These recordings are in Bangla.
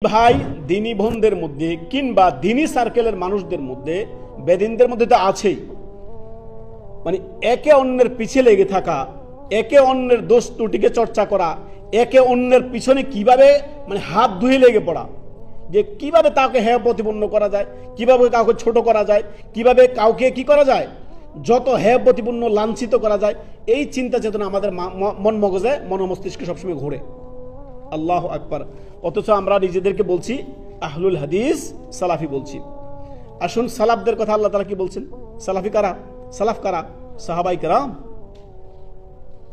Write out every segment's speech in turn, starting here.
ভাই দিনী বোনদের মধ্যে কিংবা দিনী সার্কেলের মানুষদের মধ্যে বেদিনদের মধ্যে তো আছেই, মানে একে অন্যের পিছে লেগে থাকা, একে অন্যের দোষ ত্রুটিকে চর্চা করা, একে অন্যের পিছনে কিভাবে মানে হাত ধুয়ে লেগে পড়া, যে কিভাবে তাকে হেয় প্রতিপন্ন করা যায়, কিভাবে কাউকে ছোট করা যায়, কিভাবে কাউকে কি করা যায়, যত হেয় প্রতিপন্ন লাঞ্ছিত করা যায়, এই চিন্তা চেতনা আমাদের মন মগজে মন মস্তিষ্কে সবসময় ঘুরে। আল্লাহ আকবার। অথচ আমরা নিজেদেরকে বলছি আহলুল হাদিস, সালাফি বলছি। আসুন সালাফদের কথা আল্লাহ তাআলা কি বলছেন। সালাফি কারা? সালাফ কারা? সাহাবাই কেরাম।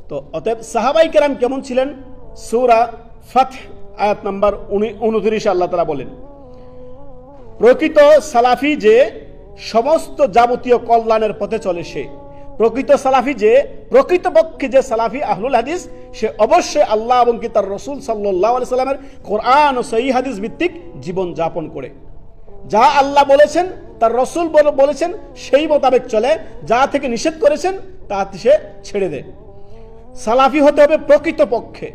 তো অতএব সাহাবাই কেরাম কেমন ছিলেন? সূরা ফাতহ আয়াত নাম্বার 29 আল্লাহ তাআলা বলেন, প্রকৃত সালাফি যে সমস্ত যাবতীয় কল্যাণের পথে চলে সে। প্রকৃত সালাফি যে প্রকৃতপক্ষে যে সালাফি আহলুল হাদিস, সে অবশ্যই আল্লাহ এবং কি তার রাসূল সাল্লাল্লাহু আলাইহি সাল্লামের কোরআন ও সহিহ হাদিস ভিত্তিক জীবন যাপন করে। যা আল্লাহ বলেছেন, তার রাসূল বলেছেন, সেই মোতাবেক চলে। যা থেকে নিষেধ করেছেন তা সে ছেড়ে দেয়। সালাফি হতে হবে প্রকৃতপক্ষে।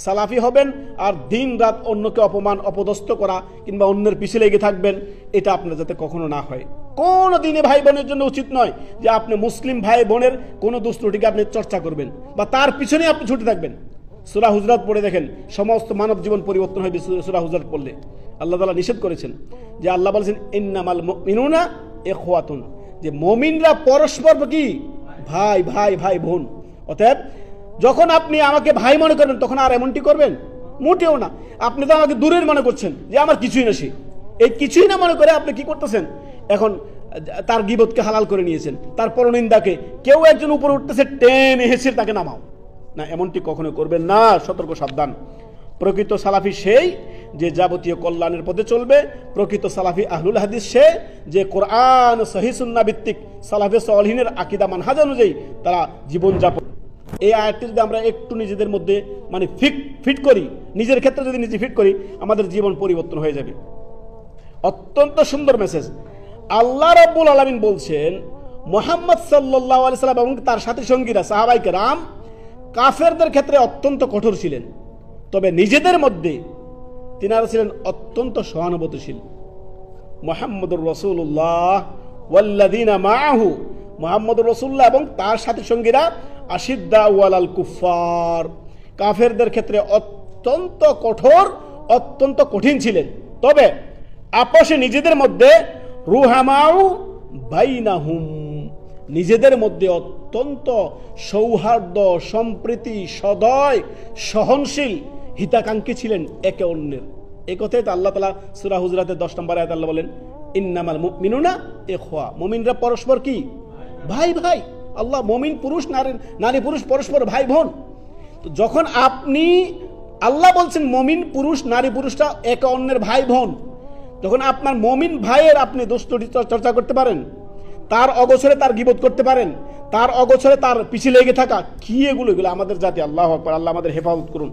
সালাফি হবেন আর দিন রাত অন্যকে অপমান অপদস্থ করা কিংবা অন্যের পিছে লেগে থাকবেন, এটা আপনার যাতে কখনো না হয়। কোন দিনে ভাই বোনের জন্য উচিত নয় যে আপনি মুসলিম ভাই বোনের কোনো দুষ্টটিকে আপনি চর্চা করবেন বা তার পিছনে আপনি ছুটে থাকবেন। সূরা হুজরাত পড়ে দেখেন, সমস্ত মানব জীবন পরিবর্তন হয় সূরা হুজরাত পড়লে। আল্লাহ তাআলা নিষেধ করেছেন, যে আল্লাহ বলেছেন ইন্নামাল মুমিনুনা ইখওয়াতুন, যে মুমিনরা পরস্পর কি ভাই ভাই ভাই বোন। অতএব যখন আপনি আমাকে ভাই মনে করবেন তখন আর এমনটি করবেন মোটেও না। আপনি তো আমাকে দূরের মনে করছেন, যে আমার কিছুই না সে। এই কিছুই না মনে করে আপনি কি করতেছেন, এখন তার গীবতকে হালাল করে নিয়েছেন, তার পরনিন্দাকে। কেউ একজন উপরে উঠতেছে, টেনে হেসে তাকে নামাও না, এমনটি কখনো করবেন না। সতর্ক সাবধান। প্রকৃত সালাফি সেই যে যাবতীয় কল্যাণের পথে চলবে। প্রকৃত সালাফি আহলুল হাদিস সে যে কোরআন সহিহ সুন্নাহ ভিত্তিক সালাফে সালেহিনের আকীদা মানহাজ অনুযায়ী তারা জীবন যাপন। এই আয়াতটি যদি আমরা একটু নিজেদের মধ্যে মানে ফিট করি, নিজের ক্ষেত্রে যদি নিজে ফিট করি, আমাদের জীবন পরিবর্তন হয়ে যাবে। অত্যন্ত সুন্দর মেসেজ। আল্লাহ রাব্বুল আলামিন বলছেন, মুহাম্মদ সাল্লাল্লাহু আলাইহি সাল্লাম এবং তার সাথী সঙ্গীরা সাহাবায়ে কেরাম কাফেরদের ক্ষেত্রে অত্যন্ত কঠোর ছিলেন, তবে নিজেদের মধ্যে তিনারা ছিলেন অত্যন্ত সহানুভূতিশীল। মুহাম্মদুর রাসূলুল্লাহ ওয়াল্লাযীনা মাআহু, মুহাম্মদুর রাসূলুল্লাহ এবং তার সাথী সঙ্গীরা আশিদ্দাউ আলাল কুফফার, কাফেরদের ক্ষেত্রে অত্যন্ত কঠোর, অত্যন্ত কঠিন ছিলেন। তবে আপসে নিজেদের মধ্যে রুহামাউ বাইনাহুম, নিজেদের মধ্যে অত্যন্ত সৌহার্দ্য, সম্প্রীতি, সদয়, সহনশীল, হিতাকাঙ্ক্ষী ছিলেন একে অন্যের। এই কথাই তো আল্লাহ তাআলা সূরা হুজরাতের 10 নম্বর আয়াতে আল্লাহ বলেন, ইন্নামাল মুমিনুনা ইখওয়া, মুমিনরা পরস্পর কি ভাই ভাই। আল্লাহ মুমিন পুরুষ, নারী পুরুষ পরস্পর ভাই বোন। তো যখন আপনি আল্লাহ বলছেন মুমিন পুরুষ নারী পুরুষরা একে অন্যের ভাই বোন, তখন আপনার মুমিন ভাইয়ের আপনি দোষটি চর্চা করতে পারেন, তার অগোচরে তার গীবত করতে পারেন, তার অগোচরে তার পিছে লেগে থাকা কি, এগুলো আমাদের জাতি। আল্লাহু আকবার। আল্লাহ আমাদের হেফাজত করুন।